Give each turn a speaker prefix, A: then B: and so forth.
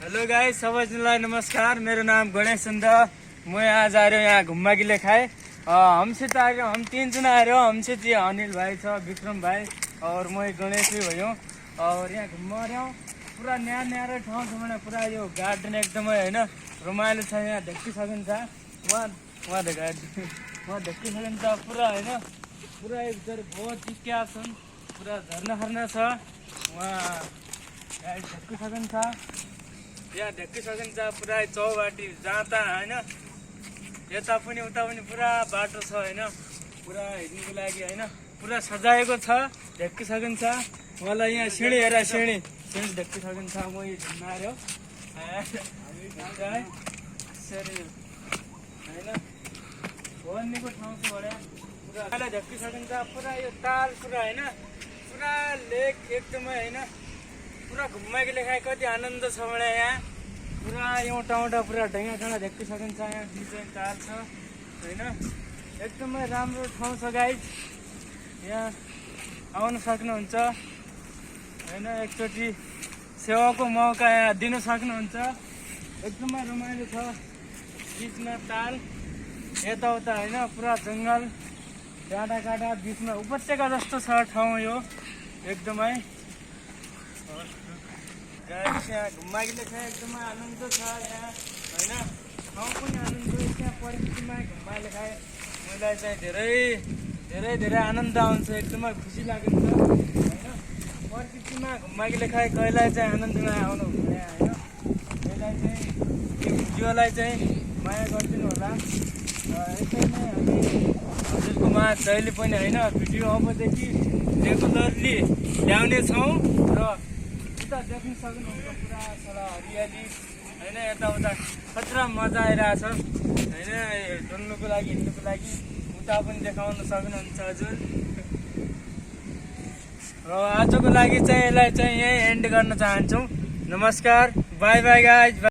A: Hello guys, सबैजनालाई नमस्कार। मेरो नाम गणेश चंद। म आज आ रहा हूँ यहाँ घूमने के लिए खाए। हमसित आ रहे हम 3 जना आ रहे हो। हमसित ये अनिल भाई छ, विक्रम भाई और म गणेश भी भयो। और यहाँ घुम्न रहे पुरा न्यारो ठाउँ छ भने पुरा यो गार्डन एकदमै हैन रमाइलो छ। यहाँ ढेक्की सकिन्छ वहाँ ढेक्की सकिन्छ पुरा हैन। पुरा इधर बहुत चिया छन्, पुरा झरना खर्ना छ। वहाँ ढेक्की सकिन्छ, यहाँ ढेक्की सकिन्छ पुरा चौबाटी जाँता हैन। यता पनि उता पनि पुरा बाटो छ हैन, पुरा हिँड्नुको लागि हैन। पुरा सजाएको छ, ढेक्की सकिन्छ। मलाई यहाँ सिँढी हेर, सिँढी ढेक्की सकिन्छ। म यो घुम्न आयो हैन, भन्नेको ठाउँ छ भने पुरा ढेक्की सकिन्छ। पुरा यो ताल पुरा हैन, पुरा लेक एकदमै हैन। पुरा घुम्नको लेखा कति आनन्द छ भने यहाँ पुरा एउटा पुरा ढैँगा ढेक्की सकिन्छ। यहाँ डिजाइन ताल छ हैन, एकदमै राम्रो ठाउँ छ गाइस। यहाँ आउन सक्नुहुन्छ हैन, एकचोटि सेवाको मौका यहाँ दिन सक्नुहुन्छ। एकदमै रमाइलो छ, बिचमा ताल यताउता हैन, पुरा जङ्गल डाँडा काँडा बिचमा उपत्यका जस्तो छ ठाउँ यो एकदमै। यहाँ घुम्माकीले छ, एकदमै आनन्द छ यहाँ हैन। ठाउँ पनि आनन्द, यहाँ प्रकृतिमा घुम्माले खाए मलाई चाहिँ धेरै आनन्द आउँछ, एकदमै खुसी लाग्छ हैन। प्रकृतिमा घुम्माकीले खाए कहिल्यै चाहिँ आनन्दमा आउनु हुँदैन हैन। यसलाई चाहिँ यो भिडियोलाई चाहिँ माया गरिदिनु होला। यसै नै हामी हजुरकोमा जहिले पनि हैन भिडियो अबदेखि रेगुलरली ल्याउने छौँ। र उता देख्न सक्नुहुन्छ पुरा छ हरियाली हैन, यताउता खतरा मजा आइरहेछ हैन। डुल्नुको लागि हिँड्नुको लागि उता पनि देखाउन सक्नुहुन्छ हजुर। र आजको लागि चाहिँ यसलाई चाहिँ यहीँ एन्ड गर्न चाहन्छौँ। नमस्कार, बाई बाई गाइज।